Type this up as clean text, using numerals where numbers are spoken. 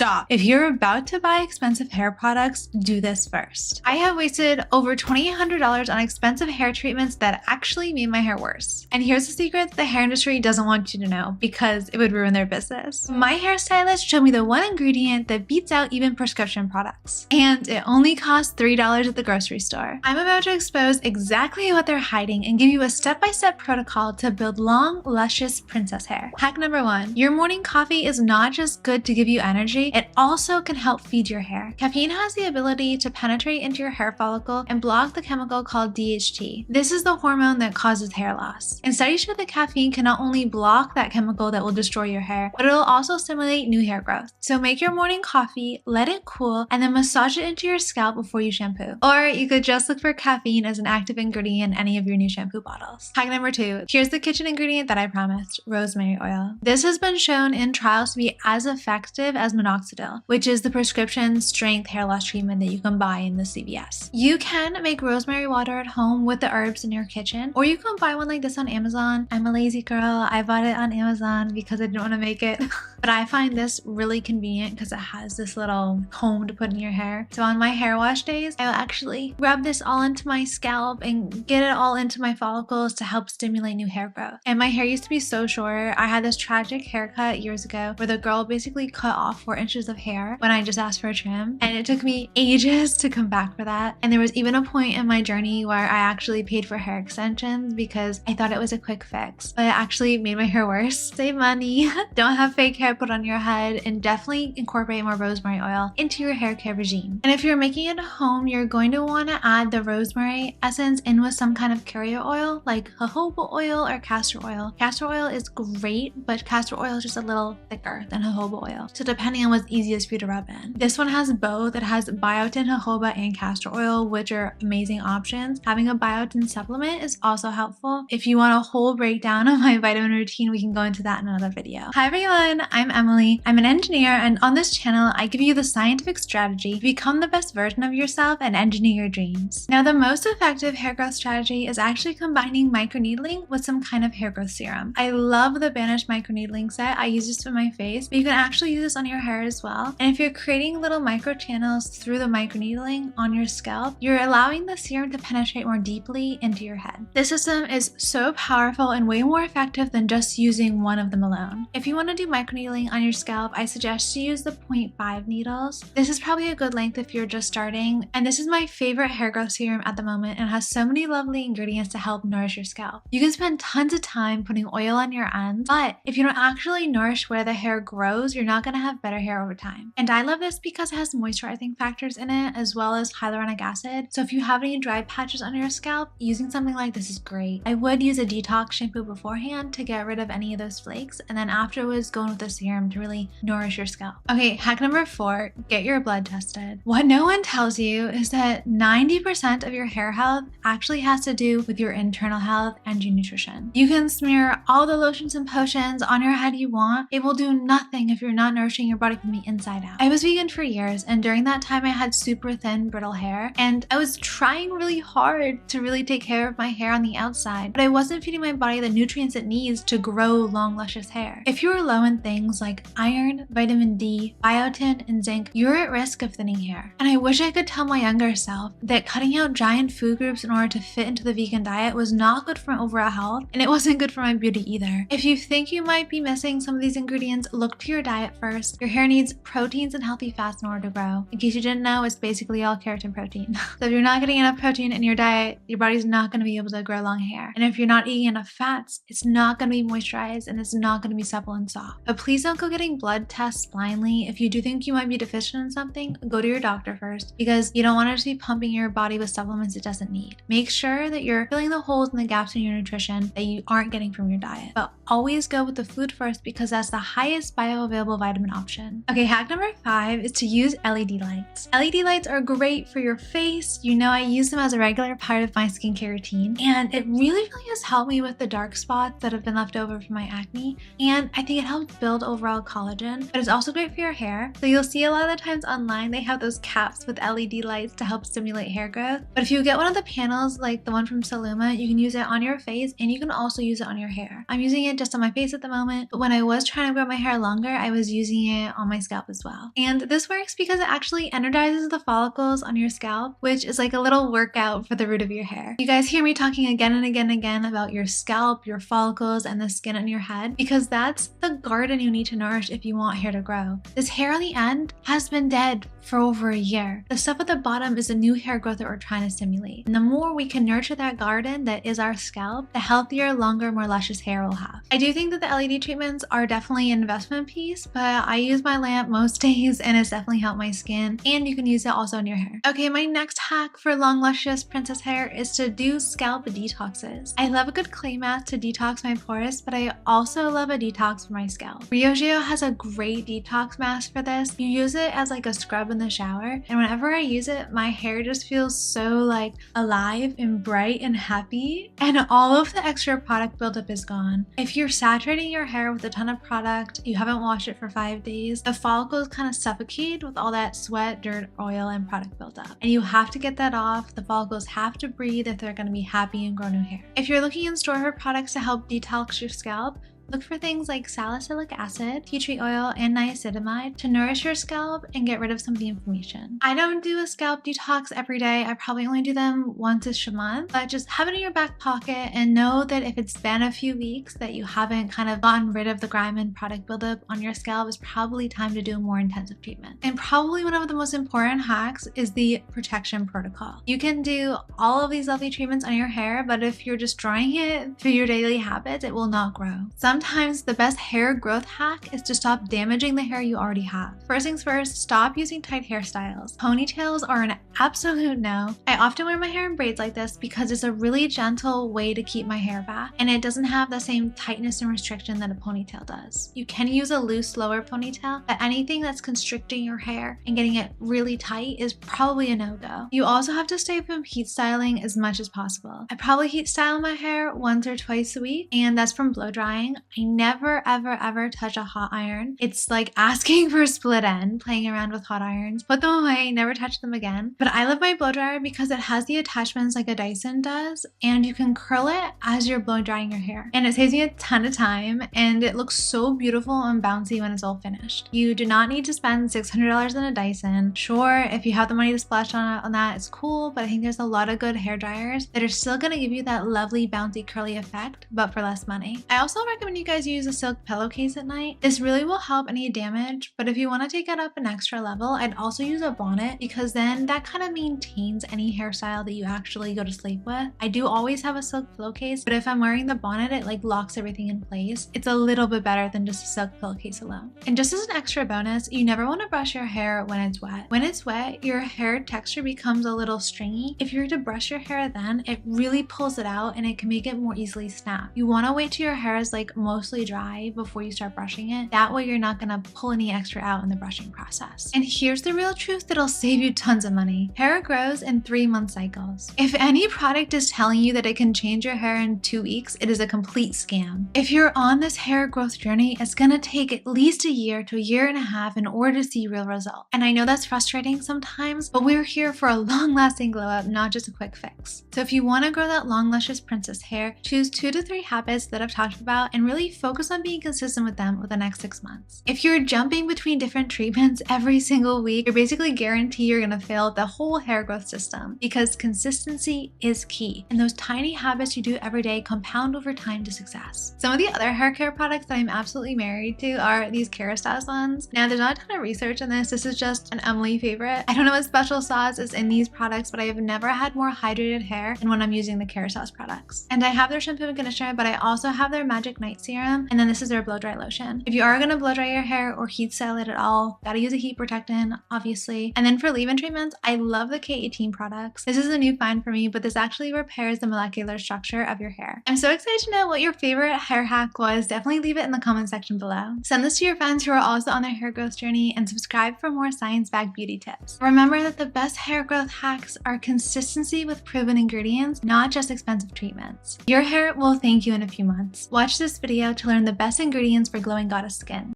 stop. If you're about to buy expensive hair products, do this first. I have wasted over $2,800 on expensive hair treatments that actually made my hair worse. And here's the secret the hair industry doesn't want you to know because it would ruin their business. My hairstylist showed me the one ingredient that beats out even prescription products. And it only costs $3 at the grocery store. I'm about to expose exactly what they're hiding and give you a step-by-step protocol to build long, luscious princess hair. Hack number 1. Your morning coffee is not just good to give you energy, it also can help feed your hair. Caffeine has the ability to penetrate into your hair follicle and block the chemical called DHT. This is the hormone that causes hair loss. And studies show that caffeine can not only block that chemical that will destroy your hair, but it'll also stimulate new hair growth. So make your morning coffee, let it cool, and then massage it into your scalp before you shampoo. Or you could just look for caffeine as an active ingredient in any of your new shampoo bottles. Hack number 2. Here's the kitchen ingredient that I promised, rosemary oil. This has been shown in trials to be as effective as minoxidil, which is the prescription strength hair loss treatment that you can buy in the CVS. You can make rosemary water at home with the herbs in your kitchen, or you can buy one like this on Amazon. I'm a lazy girl. I bought it on Amazon because I didn't want to make it. But I find this really convenient because it has this little comb to put in your hair. So on my hair wash days, I'll actually rub this all into my scalp and get it all into my follicles to help stimulate new hair growth. And my hair used to be so short. I had this tragic haircut years ago where the girl basically cut off 4 inches of hair when I just asked for a trim. And it took me ages to come back for that. And there was even a point in my journey where I actually paid for hair extensions because I thought it was a quick fix, but it actually made my hair worse. Save money, don't have fake hair put on your head, and definitely incorporate more rosemary oil into your hair care regime. And if you're making it at home, you're going to want to add the rosemary essence in with some kind of carrier oil like jojoba oil or castor oil. Castor oil is great, but castor oil is just a little thicker than jojoba oil. So depending on what's easiest for you to rub in. This one has both. It has biotin, jojoba, and castor oil, which are amazing options. Having a biotin supplement is also helpful. If you want a whole breakdown of my vitamin routine, we can go into that in another video. Hi everyone, I'm Emily. I'm an engineer, and on this channel, I give you the scientific strategy to become the best version of yourself and engineer your dreams. Now, the most effective hair growth strategy is actually combining microneedling with some kind of hair growth serum. I love the Banish microneedling set. I use this for my face, but you can actually use this on your hair as well. And if you're creating little micro channels through the microneedling on your scalp, you're allowing the serum to penetrate more deeply into your head. This system is so powerful and way more effective than just using one of them alone. If you want to do microneedling on your scalp, I suggest you use the 0.5 needles. This is probably a good length if you're just starting, and this is my favorite hair growth serum at the moment and has so many lovely ingredients to help nourish your scalp. You can spend tons of time putting oil on your ends, but if you don't actually nourish where the hair grows, you're not going to have better hair over time. And I love this because it has moisturizing factors in it as well as hyaluronic acid. So if you have any dry patches on your scalp, using something like this is great. I would use a detox shampoo beforehand to get rid of any of those flakes, and then afterwards go in with a serum to really nourish your scalp. Okay, hack number 4, get your blood tested. What no one tells you is that 90% of your hair health actually has to do with your internal health and your nutrition. You can smear all the lotions and potions on your head you want. It will do nothing if you're not nourishing your body from the inside out. I was vegan for years, and during that time I had super thin, brittle hair, and I was trying really hard to really take care of my hair on the outside, but I wasn't feeding my body the nutrients it needs to grow long, luscious hair. If you're low in things like iron, vitamin D, biotin, and zinc, you're at risk of thinning hair. And I wish I could tell my younger self that cutting out giant food groups in order to fit into the vegan diet was not good for my overall health, and it wasn't good for my beauty either. If you think you might be missing some of these ingredients, look to your diet first. Your hair needs proteins and healthy fats in order to grow. In case you didn't know, it's basically all keratin protein. So if you're not getting enough protein in your diet, your body's not going to be able to grow long hair. And if you're not eating enough fats, it's not going to be moisturized and it's not going to be supple and soft. But please don't go getting blood tests blindly. If you do think you might be deficient in something, go to your doctor first, because you don't want it to be pumping your body with supplements it doesn't need. Make sure that you're filling the holes and the gaps in your nutrition that you aren't getting from your diet. But always go with the food first because that's the highest bioavailable vitamin option. Okay, hack number 5 is to use LED lights. LED lights are great for your face. You know, I use them as a regular part of my skincare routine, and it really has helped me with the dark spots that have been left over from my acne, and I think it helps build overall collagen, but it's also great for your hair. So you'll see a lot of the times online they have those caps with LED lights to help stimulate hair growth, but if you get one of the panels like the one from Saluma, you can use it on your face and you can also use it on your hair. I'm using it just on my face at the moment, but when I was trying to grow my hair longer, I was using it on my scalp as well. And this works because it actually energizes the follicles on your scalp, which is like a little workout for the root of your hair. You guys hear me talking again and again and again about your scalp, your follicles, and the skin on your head because that's the garden you need to nourish if you want hair to grow. This hair on the end has been dead for over a year. The stuff at the bottom is the new hair growth that we're trying to stimulate. And the more we can nurture that garden that is our scalp, the healthier, longer, more luscious hair we'll have. I do think that the LED treatments are definitely an investment piece, but I use my lamp most days and it's definitely helped my skin, and you can use it also on your hair. Okay, my next hack for long, luscious princess hair is to do scalp detoxes. I love a good clay mask to detox my pores, but I also love a detox for my scalp. Ryojio has a great detox mask for this. You use it as like a scrub in the shower, and whenever I use it, my hair just feels so like alive and bright and happy, and all of the extra product buildup is gone. If you're saturating your hair with a ton of product, you haven't washed it for 5 days, the follicles kind of suffocate with all that sweat, dirt, oil, and product buildup. And you have to get that off. The follicles have to breathe if they're going to be happy and grow new hair. If you're looking in store for products to help detox your scalp, look for things like salicylic acid, tea tree oil, and niacinamide to nourish your scalp and get rid of some of the inflammation. I don't do a scalp detox every day. I probably only do them once-ish a month, but just have it in your back pocket and know that if it's been a few weeks that you haven't kind of gotten rid of the grime and product buildup on your scalp, it's probably time to do a more intensive treatment. And probably one of the most important hacks is the protection protocol. You can do all of these lovely treatments on your hair, but if you're just drying it through your daily habits, it will not grow. Sometimes the best hair growth hack is to stop damaging the hair you already have. First things first, stop using tight hairstyles. Ponytails are an absolute no. I often wear my hair in braids like this because it's a really gentle way to keep my hair back, and it doesn't have the same tightness and restriction that a ponytail does. You can use a loose, lower ponytail, but anything that's constricting your hair and getting it really tight is probably a no-go. You also have to stay from heat styling as much as possible. I probably heat style my hair once or twice a week, and that's from blow drying. I never ever touch a hot iron. It's like asking for a split end, playing around with hot irons. Put them away, never touch them again. But I love my blow dryer because it has the attachments like a Dyson does, and you can curl it as you're blow drying your hair. And it saves me a ton of time, and it looks so beautiful and bouncy when it's all finished. You do not need to spend $600 on a Dyson. Sure, if you have the money to splash on that, it's cool, but I think there's a lot of good hair dryers that are still gonna give you that lovely bouncy curly effect, but for less money. I also recommend you guys use a silk pillowcase at night. This really will help any damage, but if you want to take it up an extra level, I'd also use a bonnet because then that kind of maintains any hairstyle that you actually go to sleep with. I do always have a silk pillowcase, but if I'm wearing the bonnet, it like locks everything in place. It's a little bit better than just a silk pillowcase alone. And just as an extra bonus, you never want to brush your hair when it's wet. When it's wet, your hair texture becomes a little stringy. If you're to brush your hair then, it really pulls it out and it can make it more easily snap. You want to wait till your hair is like mostly dry before you start brushing it. That way you're not gonna pull any extra out in the brushing process. And here's the real truth that'll save you tons of money. Hair grows in 3-month cycles. If any product is telling you that it can change your hair in 2 weeks, it is a complete scam. If you're on this hair growth journey, it's gonna take at least a year to a year and a half in order to see real results. And I know that's frustrating sometimes, but we're here for a long-lasting glow up, not just a quick fix. So if you wanna grow that long, luscious princess hair, choose 2 to 3 habits that I've talked about and really focus on being consistent with them over the next 6 months. If you're jumping between different treatments every single week, you're basically guaranteed you're gonna fail the whole hair growth system because consistency is key. And those tiny habits you do every day compound over time to success. Some of the other hair care products that I'm absolutely married to are these Kerastase ones. Now, there's not a ton of research on this. This is just an Emily favorite. I don't know what special sauce is in these products, but I have never had more hydrated hair than when I'm using the Kerastase products. And I have their shampoo and conditioner, but I also have their Magic Night Serum, and then this is their blow dry lotion. If you are gonna blow dry your hair or heat style it at all, gotta use a heat protectant, obviously. And then for leave-in treatments, I love the K18 products. This is a new find for me, but this actually repairs the molecular structure of your hair. I'm so excited to know what your favorite hair hack was. Definitely leave it in the comment section below. Send this to your friends who are also on their hair growth journey and subscribe for more science-backed beauty tips. Remember that the best hair growth hacks are consistency with proven ingredients, not just expensive treatments. Your hair will thank you in a few months. Watch this video to learn the best ingredients for glowing goddess skin.